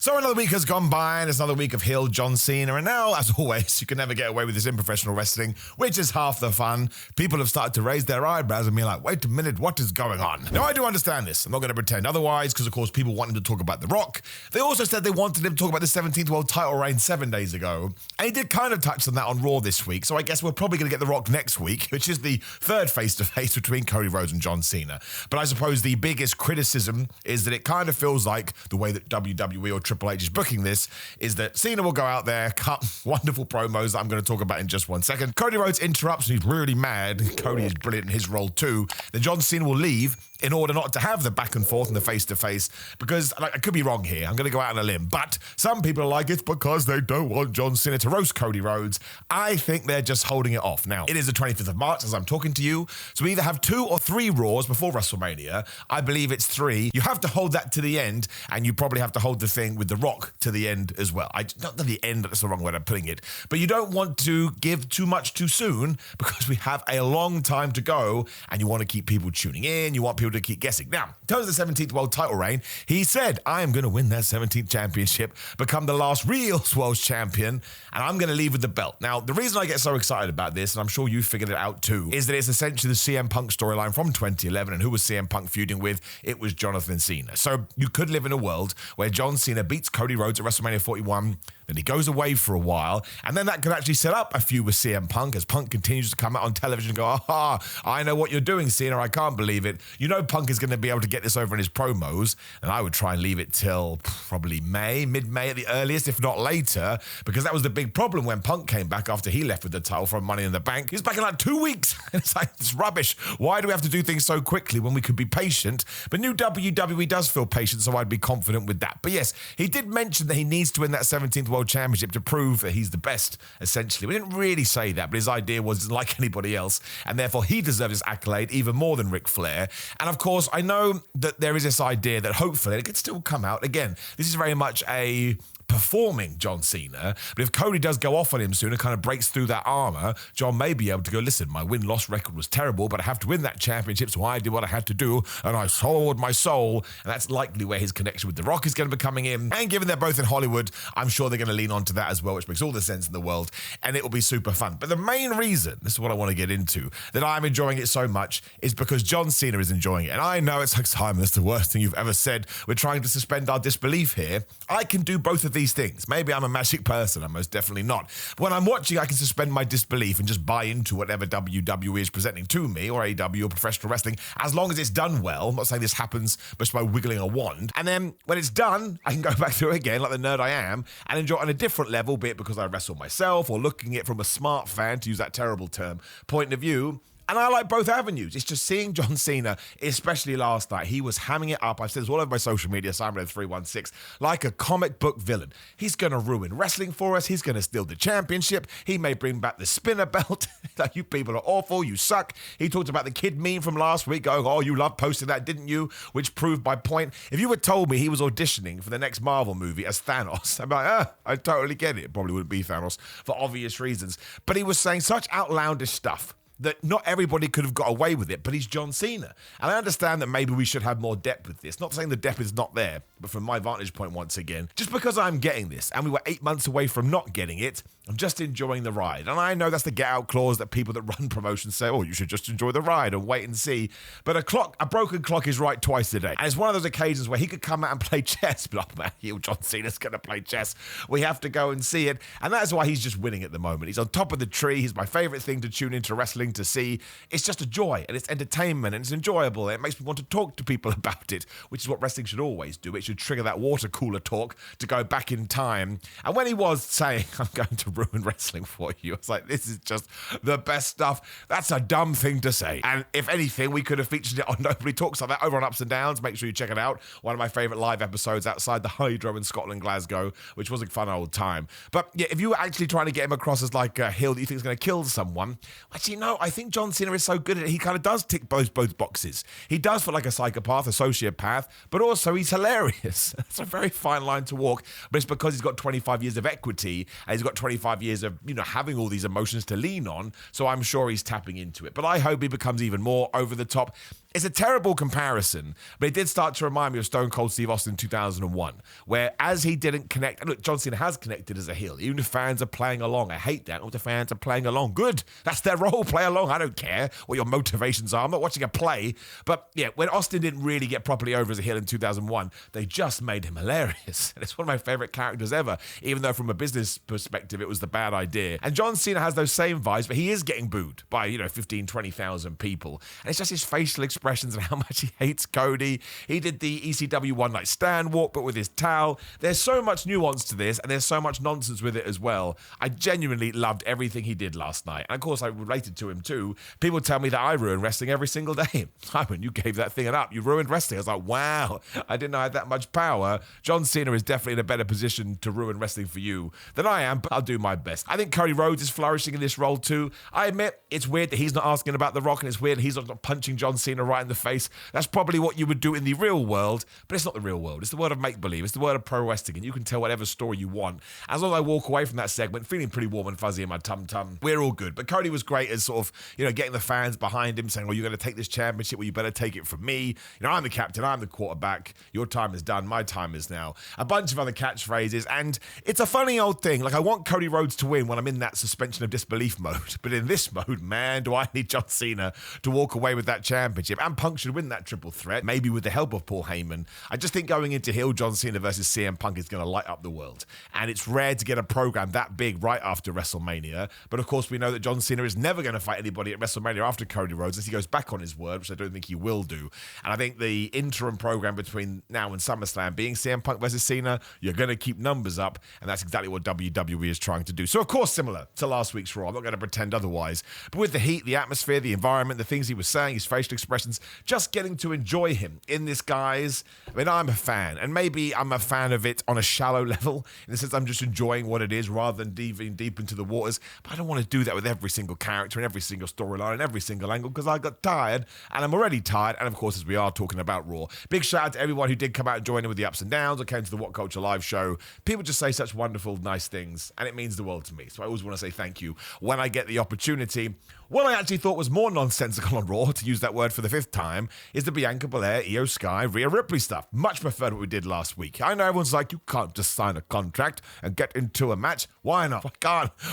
So another week has gone by, and it's another week of heel John Cena, and now, as always, you can never get away with this in professional wrestling, which is half the fun. People have started to raise their eyebrows and be like, wait a minute, what is going on? Now, I do understand this. I'm not going to pretend otherwise, because, of course, people want him to talk about The Rock. They also said they wanted him to talk about the 17th World title reign 7 days ago, and he did kind of touch on that on Raw this week, so I guess we're probably going to get The Rock next week, which is the third face-to-face between Cody Rhodes and John Cena. But I suppose the biggest criticism is that it kind of feels like the way that WWE or Triple H is booking this is that Cena will go out there, cut wonderful promos that I'm going to talk about in just 1 second. Cody Rhodes interrupts and he's really mad. Cody is brilliant in his role too. Then John Cena will leave in order not to have the back and forth and the face-to-face, because I could be wrong here. I'm going to go out on a limb, but some people are like, it's because they don't want John Cena to roast Cody Rhodes. I think they're just holding it off. Now, it is the 25th of March as I'm talking to you, so we either have 2 or 3 Raws before WrestleMania. I believe it's 3. You have to hold that to the end, and you probably have to hold the thing with The Rock to the end as well. Not to the end, that's the wrong way of putting it, but you don't want to give too much too soon, because we have a long time to go, and you want to keep people tuning in, you want people to keep guessing. Now, in terms of the 17th World title reign, he said, I am going to win that 17th championship, become the last real World Champion, and I'm going to leave with the belt. Now, the reason I get so excited about this, and I'm sure you figured it out too, is that it's essentially the CM Punk storyline from 2011, and who was CM Punk feuding with? It was Jonathan Cena. So you could live in a world where John Cena beats Cody Rhodes at WrestleMania 41, then he goes away for a while, and then that could actually set up a feud with CM Punk as Punk continues to come out on television and go, aha, I know what you're doing, Cena, I can't believe it. You know Punk is going to be able to get this over in his promos, and I would try and leave it till probably mid-May at the earliest, if not later, because that was the big problem when Punk came back after he left with the title from Money in the Bank. He was back in like 2 weeks. It's like, it's rubbish. Why do we have to do things so quickly when we could be patient? But new WWE does feel patient, so I'd be confident with that. But yes, he did mention that he needs to win that 17th World Championship to prove that he's the best, essentially. We didn't really say that, but his idea was like anybody else, and therefore he deserves this accolade even more than Ric Flair. And of course, I know that there is this idea that hopefully it could still come out. Again, this is very much a performing John Cena, but if Cody does go off on him soon and kind of breaks through that armor, John may be able to go, listen, my win-loss record was terrible, but I have to win that championship, so I did what I had to do, and I sold my soul, and that's likely where his connection with The Rock is going to be coming in, and given they're both in Hollywood, I'm sure they're going to lean onto that as well, which makes all the sense in the world, and it will be super fun. But the main reason, this is what I want to get into, that I'm enjoying it so much is because John Cena is enjoying it, and I know it's like, Simon, that's the worst thing you've ever said. We're trying to suspend our disbelief here. I can do both of these things. Maybe I'm a magic person, I'm most definitely not. But when I'm watching, I can suspend my disbelief and just buy into whatever WWE is presenting to me, or AEW or professional wrestling, as long as it's done well. I'm not saying this happens just by wiggling a wand. And then when it's done, I can go back through it again, like the nerd I am, and enjoy it on a different level, be it because I wrestle myself or looking at it from a smart fan, to use that terrible term, point of view. And I like both avenues. It's just seeing John Cena, especially last night, he was hamming it up. I've said this all over my social media, simonmillermedia316, like a comic book villain. He's going to ruin wrestling for us. He's going to steal the championship. He may bring back the spinner belt. Like, you people are awful. You suck. He talked about the kid meme from last week, going, oh, you love posting that, didn't you? Which proved my point. If you had told me he was auditioning for the next Marvel movie as Thanos, I'm like, I totally get it. It probably wouldn't be Thanos for obvious reasons. But he was saying such outlandish stuff that not everybody could have got away with it, but he's John Cena. And I understand that maybe we should have more depth with this. Not saying the depth is not there, but from my vantage point once again, just because I'm getting this, and we were 8 months away from not getting it, I'm just enjoying the ride. And I know that's the get-out clause that people that run promotions say, oh, you should just enjoy the ride and wait and see. But a broken clock is right twice a day. And it's one of those occasions where he could come out and play chess, but oh man, John Cena's going to play chess. We have to go and see it. And that's why he's just winning at the moment. He's on top of the tree. He's my favorite thing to tune into wrestling to see. It's just a joy, and it's entertainment, and it's enjoyable, and it makes me want to talk to people about it, which is what wrestling should always do. It should trigger that water cooler talk to go back in time. And when he was saying, I'm going to ruin wrestling for you, I was like, this is just the best stuff. That's a dumb thing to say. And if anything, we could have featured it on Nobody Talks Like That over on Ups and Downs. Make sure you check it out. One of my favorite live episodes outside the Hydro in Scotland, Glasgow, which was a fun old time. But yeah, if you were actually trying to get him across as like a heel that you think is going to kill someone, actually, no, I think John Cena is so good at it. He kind of does tick both boxes. He does feel like a psychopath, a sociopath, but also he's hilarious. It's a very fine line to walk, but it's because he's got 25 years of equity, and he's got 25 years of, having all these emotions to lean on, so I'm sure he's tapping into it. But I hope he becomes even more over the top. It's a terrible comparison, but it did start to remind me of Stone Cold Steve Austin in 2001, where as he didn't connect, and look, John Cena has connected as a heel, even if fans are playing along. I hate that. All the fans are playing along. Good. That's their role. Play along. I don't care what your motivations are. I'm not watching a play. But yeah, when Austin didn't really get properly over as a heel in 2001, they just made him hilarious. And it's one of my favorite characters ever, even though from a business perspective, it was the bad idea. And John Cena has those same vibes, but he is getting booed by, 15, 20,000 people. And it's just his facial expressions and how much he hates Cody. He did the ECW one night stand walk, but with his towel. There's so much nuance to this, and there's so much nonsense with it as well. I genuinely loved everything he did last night. And of course, I related to him too. People tell me that I ruin wrestling every single day. Simon, you gave that thing up. You ruined wrestling. I was like, wow, I didn't know I had that much power. John Cena is definitely in a better position to ruin wrestling for you than I am, but I'll do my best. I think Cody Rhodes is flourishing in this role too. I admit, it's weird that he's not asking about The Rock, and it's weird that he's not punching John Cena right in the face. That's probably what you would do in the real world, but it's not the real world. It's the world of make-believe. It's the world of pro wrestling, and you can tell whatever story you want. As long as I walk away from that segment feeling pretty warm and fuzzy in my tum-tum, we're all good. But Cody was great as sort of, getting the fans behind him, saying, well, you're going to take this championship, well, you better take it from me. I'm the captain, I'm the quarterback. Your time is done, my time is now. A bunch of other catchphrases, and it's a funny old thing. Like, I want Cody Rhodes to win when I'm in that suspension of disbelief mode, but in this mode, man, do I need John Cena to walk away with that championship. And Punk should win that triple threat, maybe with the help of Paul Heyman. I just think going into heel John Cena versus CM Punk is going to light up the world. And it's rare to get a program that big right after WrestleMania. But of course, we know that John Cena is never going to fight anybody at WrestleMania after Cody Rhodes, as he goes back on his word, which I don't think he will do. And I think the interim program between now and SummerSlam being CM Punk versus Cena, you're going to keep numbers up. And that's exactly what WWE is trying to do. So of course, similar to last week's Raw. I'm not going to pretend otherwise. But with the heat, the atmosphere, the environment, the things he was saying, his facial expressions, just getting to enjoy him in this, guys. I mean, I'm a fan, and maybe I'm a fan of it on a shallow level, in the sense I'm just enjoying what it is rather than diving deep into the waters. But I don't want to do that with every single character and every single storyline and every single angle, because I got tired, and I'm already tired. And of course, as we are talking about Raw, big shout out to everyone who did come out and join in with the ups and downs or came to the What Culture live show. People just say such wonderful, nice things, and it means the world to me. So I always want to say thank you when I get the opportunity. What I actually thought was more nonsensical on Raw, to use that word for the fifth time, is the Bianca Belair, Io Sky, Rhea Ripley stuff. Much preferred what we did last week. I know everyone's like, you can't just sign a contract and get into a match. Why not?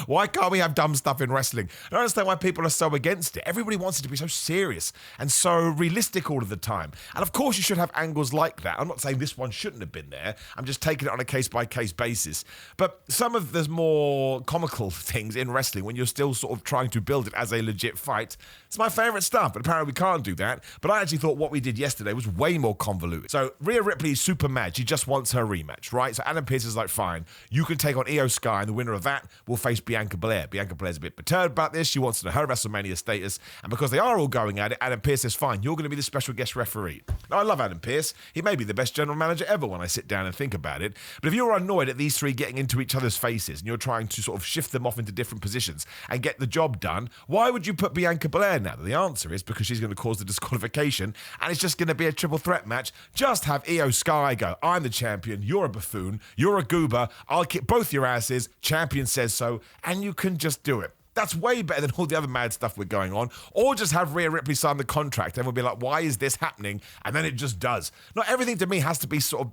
Why can't we have dumb stuff in wrestling? I don't understand why people are so against it. Everybody wants it to be so serious and so realistic all of the time. And of course you should have angles like that. I'm not saying this one shouldn't have been there. I'm just taking it on a case-by-case basis. But some of the more comical things in wrestling, when you're still sort of trying to build it as a legit fight, it's my favourite stuff. But apparently we can't do that. But I actually thought what we did yesterday was way more convoluted. So Rhea Ripley is super mad. She just wants her rematch, right? So Adam Pearce is like, fine, you can take on Io Sky, and the winner of that will face Bianca Belair. Bianca Belair's a bit perturbed about this. She wants to know her WrestleMania status. And because they are all going at it, Adam Pearce says, fine, you're going to be the special guest referee. Now, I love Adam Pearce. He may be the best general manager ever when I sit down and think about it. But if you're annoyed at these three getting into each other's faces and you're trying to sort of shift them off into different positions and get the job done, why would you put Bianca Belair now? The answer is because she's going to cause the disqualification, and it's just going to be a triple threat match. Just have Io Sky go, I'm the champion, you're a buffoon, you're a goober, I'll kick both your asses, champion says so, and you can just do it. That's way better than all the other mad stuff we're going on. Or just have Rhea Ripley sign the contract and we'll be like, why is this happening? And then it just does. Not everything to me has to be sort of,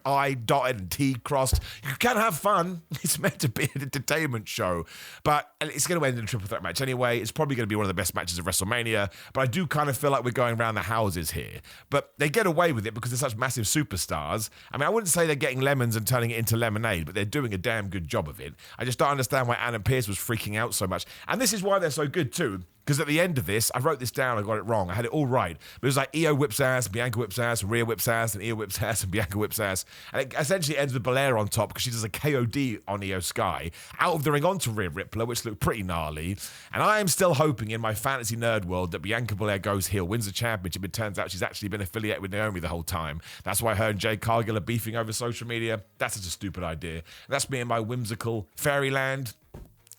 I dotted and T crossed. You can have fun. It's meant to be an entertainment show. But it's going to end in a triple threat match anyway. It's probably going to be one of the best matches of WrestleMania. But I do kind of feel like we're going around the houses here. But they get away with it because they're such massive superstars. I mean, I wouldn't say they're getting lemons and turning it into lemonade, but they're doing a damn good job of it. I just don't understand why Adam Pearce was freaking out so much. And this is why they're so good too. Because at the end of this, I wrote this down, I got it wrong. I had it all right. But it was like Io whips ass, Bianca whips ass, Rhea whips ass, and Io whips ass, and Bianca whips ass. And it essentially ends with Belair on top because she does a KOD on Io Sky. Out of the ring onto Rhea Ripley, which looked pretty gnarly. And I am still hoping in my fantasy nerd world that Bianca Belair goes heel, wins the championship. It turns out she's actually been affiliated with Naomi the whole time. That's why her and Jade Cargill are beefing over social media. That's such a stupid idea. And that's me in my whimsical fairyland.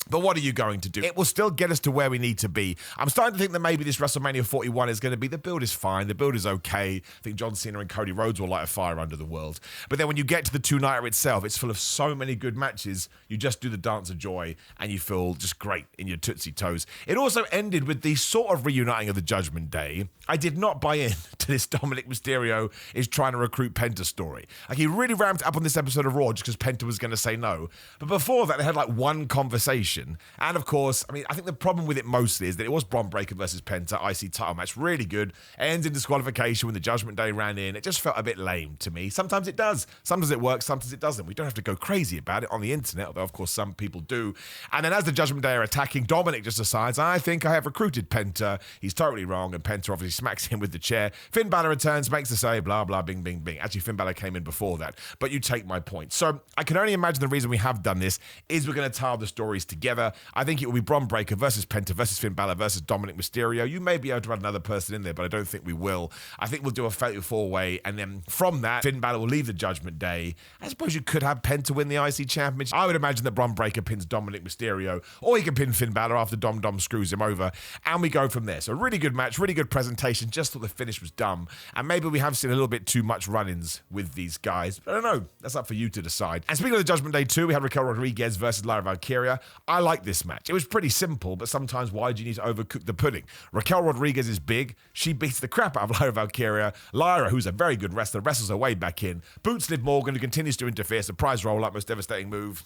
But what are you going to do? It will still get us to where we need to be. I'm starting to think that maybe this WrestleMania 41 is going to be, the build is fine, the build is okay. I think John Cena and Cody Rhodes will light a fire under the world. But then when you get to the two-nighter itself, it's full of so many good matches, you just do the dance of joy and you feel just great in your tootsie toes. It also ended with the sort of reuniting of the Judgment Day. I did not buy in to this Dominic Mysterio is trying to recruit Penta story. Like, he really ramped up on this episode of Raw just because Penta was going to say no. But before that, they had like one conversation. And of course, I mean, I think the problem with it mostly is that it was Bron Breakker versus Penta, IC title match, really good. Ends in disqualification when the Judgment Day ran in. It just felt a bit lame to me. Sometimes it does. Sometimes it works, sometimes it doesn't. We don't have to go crazy about it on the internet, although of course some people do. And then as the Judgment Day are attacking, Dominic just decides, I think I have recruited Penta. He's totally wrong, and Penta obviously smacks him with the chair. Finn Balor returns, makes the save, blah, blah, bing, bing, bing. Actually, Finn Balor came in before that, but you take my point. So I can only imagine the reason we have done this is we're going to tie the stories together. I think it will be Bron Breakker versus Penta versus Finn Balor versus Dominic Mysterio. You may be able to add another person in there, but I don't think we will. I think we'll do a fatal four-way, and then from that, Finn Balor will leave the Judgment Day. I suppose you could have Penta win the IC Championship. I would imagine that Bron Breakker pins Dominic Mysterio, or he can pin Finn Balor after Dom screws him over, and we go from there. So really good match, really good presentation. Just thought the finish was dumb, and maybe we have seen a little bit too much run-ins with these guys. But I don't know. That's up for you to decide. And speaking of the Judgment Day 2, we had Raquel Rodriguez versus Lyra Valkyria. I like this match. It was pretty simple, but sometimes why do you need to overcook the pudding? Raquel Rodriguez is big. She beats the crap out of Lyra Valkyria. Lyra, who's a very good wrestler, wrestles her way back in. Boots Liv Morgan, who continues to interfere. Surprise roll-up, most devastating move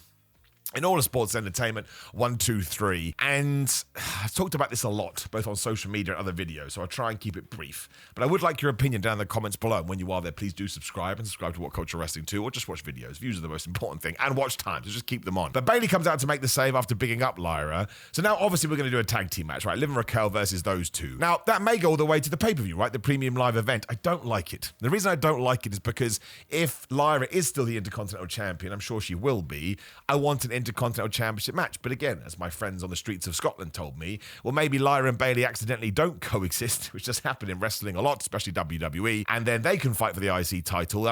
in all of sports entertainment. 1, 2, 3. And I've talked about this a lot, both on social media and other videos, so I'll try and keep it brief. But I would like your opinion down in the comments below. And when you are there, please do subscribe, and subscribe to What Culture Wrestling too, or just watch videos. Views are the most important thing, and watch times, so just keep them on. But Bayley comes out to make the save after bigging up Lyra. So now, obviously, we're going to do a tag team match, right? Liv and Raquel versus those two. Now, that may go all the way to the pay-per-view, right? The premium live event. I don't like it. The reason I don't like it is because if Lyra is still the Intercontinental Champion, I'm sure she will be, I want an Intercontinental Championship match. But again, as my friends on the streets of Scotland told me, well, maybe Lyra and Bayley accidentally don't coexist, which does happen in wrestling a lot, especially WWE, and then they can fight for the IC title.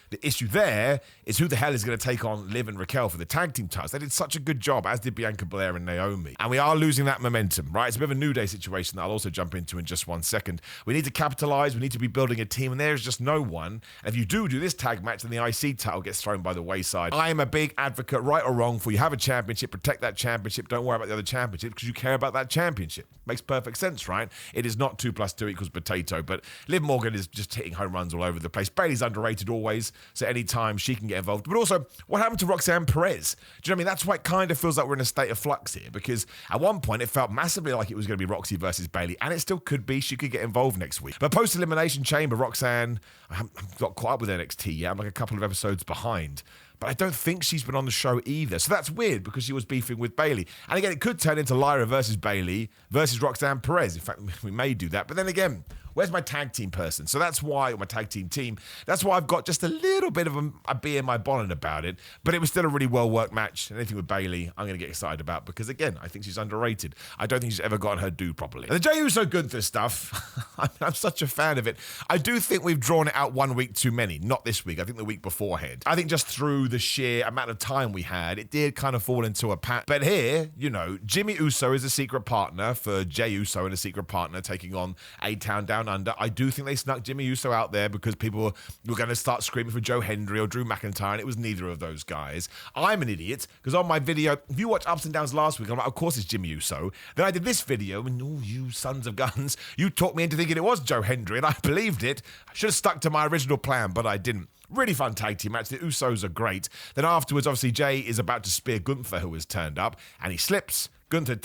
The issue there is who the hell is going to take on Liv and Raquel for the tag team titles. They did such a good job, as did Bianca Belair and Naomi. And we are losing that momentum, right? It's a bit of a New Day situation that I'll also jump into in just 1 second. We need to capitalize. We need to be building a team, and there's just no one. And if you do this tag match, then the IC title gets thrown by the wayside. I am a big advocate, right or wrong, for you have a championship, protect that championship. Don't worry about the other championship because you care about that championship. Makes perfect sense, right? It is not 2 + 2 = potato, but Liv Morgan is just hitting home runs all over the place. Bayley's underrated always, so anytime she can get involved. But also, what happened to Roxanne Perez? Do you know what I mean? That's why it kind of feels like we're in a state of flux here, because at one point it felt massively like it was going to be Roxy versus Bayley, and it still could be. She could get involved next week. But post-Elimination Chamber, Roxanne, I haven't got caught up with NXT yet. I'm like a couple of episodes behind. But I don't think she's been on the show either. So that's weird because she was beefing with Bayley. And again, it could turn into Lyra versus Bayley versus Roxanne Perez. In fact, we may do that. But then again, where's my tag team person? So that's why, or my tag team, that's why I've got just a little bit of a bee in my bonnet about it. But it was still a really well-worked match. Anything with Bayley, I'm going to get excited about because, again, I think she's underrated. I don't think she's ever gotten her due properly. And the Jey Uso Gunther stuff, I'm such a fan of it. I do think we've drawn it out 1 week too many. Not this week. I think the week beforehand. I think just through the sheer amount of time we had, it did kind of fall into a pattern. But here, you know, Jimmy Uso is a secret partner for Jey Uso and a secret partner taking on A-Town Down Under. I do think they snuck Jimmy Uso out there because people were going to start screaming for Joe Hendry or Drew McIntyre, and it was neither of those guys. I'm an idiot because on my video, if you watch Ups and Downs last week, I'm like, of course it's Jimmy Uso. Then I did this video, and oh, you sons of guns, you talked me into thinking it was Joe Hendry, and I believed it. I should have stuck to my original plan, but I didn't. Really fun tag team match. The Usos are great. Then afterwards, obviously, Jay is about to spear Gunther, who has turned up, and he slips. Gunther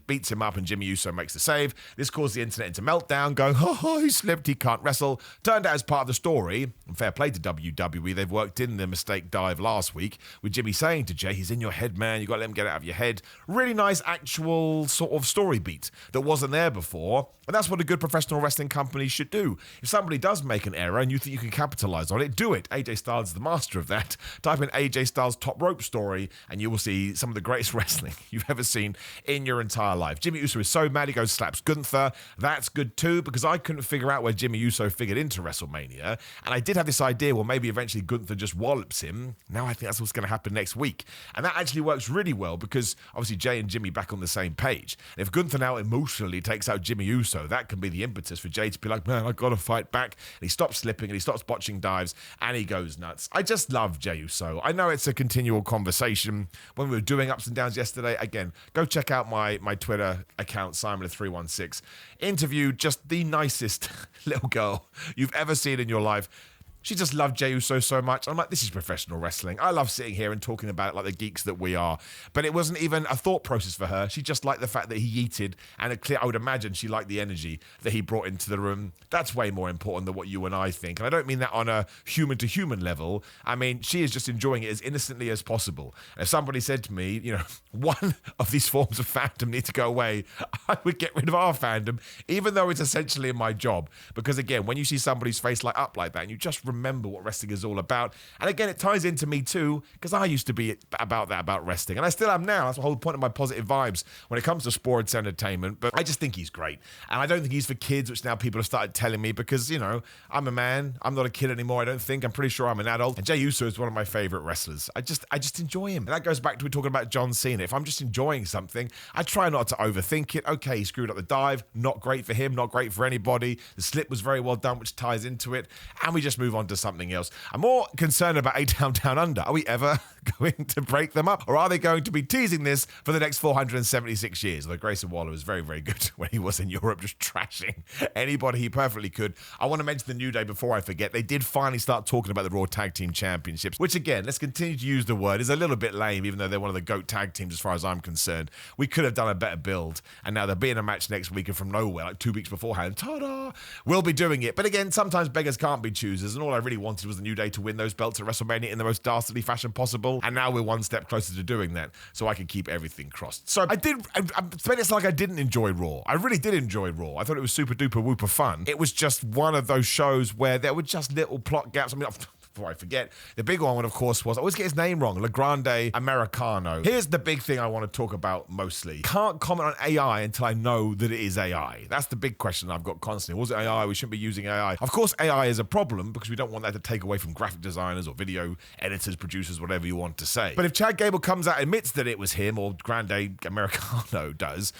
beats him up and Jimmy Uso makes the save. This caused the internet into meltdown, going, oh, he slipped, he can't wrestle. Turned out as part of the story, and fair play to WWE, they've worked in the mistake dive last week with Jimmy saying to Jay, he's in your head, man, you got to let him get it out of your head. Really nice actual sort of story beat that wasn't there before, and that's what a good professional wrestling company should do. If somebody does make an error and you think you can capitalize on it, do it. AJ Styles is the master of that. Type in AJ Styles top rope story and you will see some of the greatest wrestling you've ever seen in your entire life. Jimmy Uso is so mad he goes slaps Gunther. That's good too, because I couldn't figure out where Jimmy Uso figured into WrestleMania. And I did have this idea, well, maybe eventually Gunther just wallops him. Now I think that's what's going to happen next week. And that actually works really well because obviously Jay and Jimmy back on the same page. And if Gunther now emotionally takes out Jimmy Uso, that can be the impetus for Jay to be like, man, I got to fight back. And he stops slipping and he stops botching dives and he goes nuts. I just love Jey Uso. I know it's a continual conversation. When we were doing ups and downs yesterday, again, go check out my Twitter account, simonmiller316. Interviewed just the nicest little girl you've ever seen in your life. She just loved Jey Uso so much. I'm like, this is professional wrestling. I love sitting here and talking about it like the geeks that we are. But it wasn't even a thought process for her. She just liked the fact that he yeeted, and I would imagine she liked the energy that he brought into the room. That's way more important than what you and I think. And I don't mean that on a human-to-human level. I mean, she is just enjoying it as innocently as possible. And if somebody said to me, you know, one of these forms of fandom need to go away, I would get rid of our fandom, even though it's essentially my job. Because again, when you see somebody's face light up like that, and you just remember what wrestling is all about. And again, it ties into me too, because I used to be about wrestling, and I still am now. That's the whole point of my positive vibes when it comes to sports entertainment. But I just think he's great, and I don't think he's for kids, which now people have started telling me, because, you know, I'm a man, I'm not a kid anymore. I don't think. I'm pretty sure I'm an adult. And Jey Uso is one of my favorite wrestlers. I just enjoy him, and that goes back to we talking about John Cena. If I'm just enjoying something, I try not to overthink it. Okay, he screwed up the dive, not great for him, not great for anybody. The slip was very well done, which ties into it, and we just move on to something else. I'm more concerned about A-Town Down Under. Are we ever going to break them up? Or are they going to be teasing this for the next 476 years? Although Grayson Waller was very, very good when he was in Europe, just trashing anybody he perfectly could. I want to mention the New Day before I forget. They did finally start talking about the Raw Tag Team Championships, which again, let's continue to use the word, is a little bit lame, even though they're one of the GOAT tag teams as far as I'm concerned. We could have done a better build, and now they'll be in a match next week, and from nowhere, like 2 weeks beforehand, ta-da, we'll be doing it. But again, sometimes beggars can't be choosers, and all I really wanted was the New Day to win those belts at WrestleMania in the most dastardly fashion possible, and now we're one step closer to doing that, so I can keep everything crossed. So it's like I didn't enjoy Raw. I really did enjoy Raw. I thought it was super duper whooper fun. It was just one of those shows where there were just little plot gaps. I mean, before I forget, the big one, of course, was, I always get his name wrong, Le Grande Americano. Here's the big thing I want to talk about mostly. Can't comment on AI until I know that it is AI. That's the big question I've got constantly. Was it AI? We shouldn't be using AI. Of course, AI is a problem because we don't want that to take away from graphic designers or video editors, producers, whatever you want to say. But if Chad Gable comes out and admits that it was him, or Grande Americano does,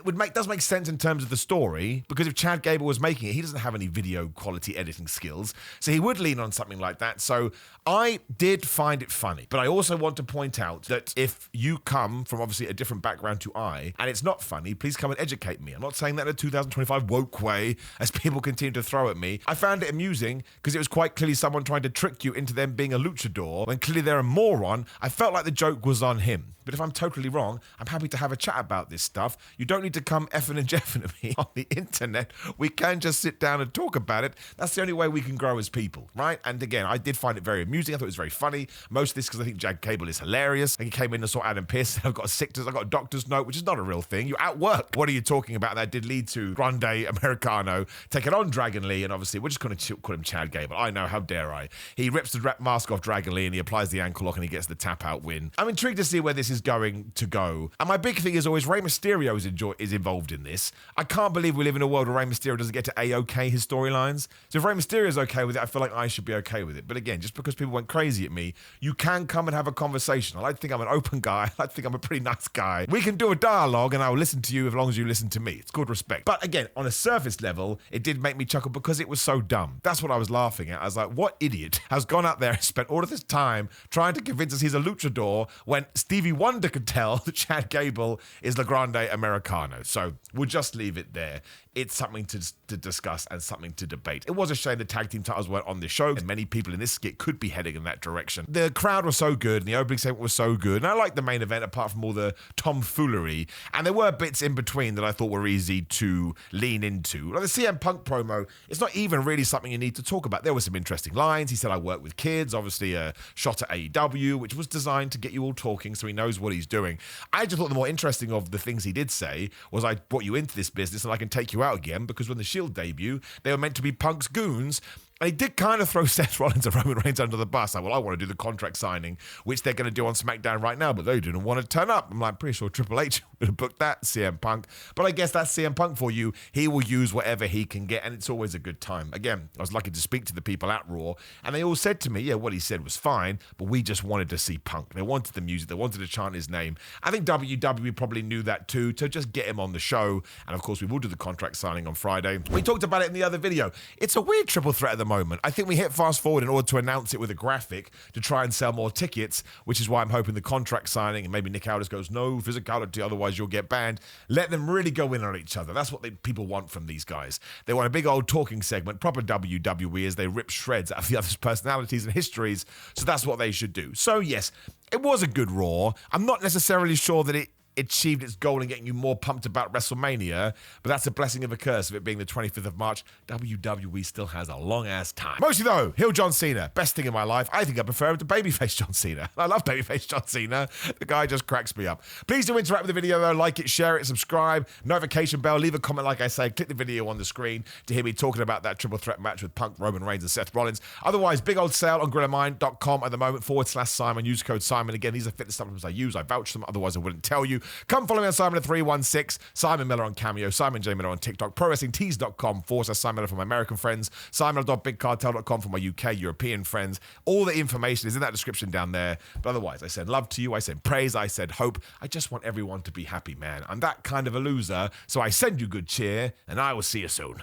it does make sense in terms of the story, because if Chad Gable was making it, he doesn't have any video quality editing skills, so he would lean on something like that. So I did find it funny, but I also want to point out that if you come from obviously a different background to I, and it's not funny, please come and educate me. I'm not saying that in a 2025 woke way, as people continue to throw at me. I found it amusing because it was quite clearly someone trying to trick you into them being a luchador when clearly they're a moron. I felt like the joke was on him. But if I'm totally wrong, I'm happy to have a chat about this stuff. You don't need to come effing and jeffing at me on the internet. We can just sit down and talk about it. That's the only way we can grow as people, right? And again, I did find it very amusing. I thought it was very funny. Most of this because I think Chad Gable is hilarious. Like, he came in and saw Adam Pearce. I've got a doctor's note, which is not a real thing. You're at work. What are you talking about? That did lead to Grande Americano taking on Dragon Lee, and obviously we're just going to call him Chad Gable. I know, how dare I? He rips the mask off Dragon Lee and he applies the ankle lock and he gets the tap out win. I'm intrigued to see where this is going to go. And my big thing is always Rey Mysterio is involved in this. I can't believe we live in a world where Rey Mysterio doesn't get to A-OK his storylines. So if Rey Mysterio is okay with it, I feel like I should be okay with it. But again, just because people went crazy at me, you can come and have a conversation. I like to think I'm an open guy. I like to think I'm a pretty nice guy. We can do a dialogue and I'll listen to you as long as you listen to me. It's called respect. But again, on a surface level, it did make me chuckle because it was so dumb. That's what I was laughing at. I was like, what idiot has gone out there and spent all of this time trying to convince us he's a luchador when Stevie Wonder could tell that Chad Gable is the Grande Americano. So we'll just leave it there. It's something to discuss and something to debate. It was a shame the tag team titles weren't on this show, and many people in this skit could be heading in that direction. The crowd was so good, and the opening segment was so good, and I liked the main event apart from all the tomfoolery, and there were bits in between that I thought were easy to lean into. Like the CM Punk promo, it's not even really something you need to talk about. There were some interesting lines. He said, I work with kids, obviously a shot at AEW, which was designed to get you all talking, so he knows what he's doing. I just thought the more interesting of the things he did say was, I brought you into this business and I can take you out again, because when the Shield debut, they were meant to be Punk's goons. And he did kind of throw Seth Rollins and Roman Reigns under the bus. Like, well, I want to do the contract signing, which they're going to do on SmackDown right now, but they didn't want to turn up. I'm like, pretty sure Triple H would have booked that, CM Punk. But I guess that's CM Punk for you. He will use whatever he can get, and it's always a good time. Again, I was lucky to speak to the people at Raw, and they all said to me, yeah, what he said was fine, but we just wanted to see Punk. They wanted the music. They wanted to chant his name. I think WWE probably knew that too, to just get him on the show. And of course, we will do the contract signing on Friday. We talked about it in the other video. It's a weird triple threat at the moment. I think we hit fast forward in order to announce it with a graphic to try and sell more tickets, which is why I'm hoping the contract signing, and maybe Nick Aldis goes, no physicality, otherwise you'll get banned. Let them really go in on each other. That's what people want from these guys. They want a big old talking segment, proper WWE, as they rip shreds out of the other's personalities and histories. So that's what they should do. So yes, it was a good Raw. I'm not necessarily sure that it achieved its goal in getting you more pumped about WrestleMania, but that's a blessing of a curse of it being the 25th of March. WWE still has a long-ass time. Mostly though, heel John Cena, best thing in my life. I think I prefer him to babyface John Cena. I love babyface John Cena. The guy just cracks me up. Please do interact with the video though, like it, share it, subscribe, notification bell, leave a comment like I say, click the video on the screen to hear me talking about that triple threat match with Punk, Roman Reigns and Seth Rollins. Otherwise, big old sale on GorillaMind.com at the moment, /Simon, use code Simon. Again, these are fitness supplements I use, I vouch them, otherwise I wouldn't tell you. Come follow me on Simon316, Simon Miller on Cameo, Simon J. Miller on TikTok, ProWrestlingTees.com /Simon Miller for my American friends, SimonMiller.BigCartel.com for my UK, European friends. All the information is in that description down there. But otherwise, I said love to you, I said praise, I said hope. I just want everyone to be happy, man. I'm that kind of a loser, so I send you good cheer, and I will see you soon.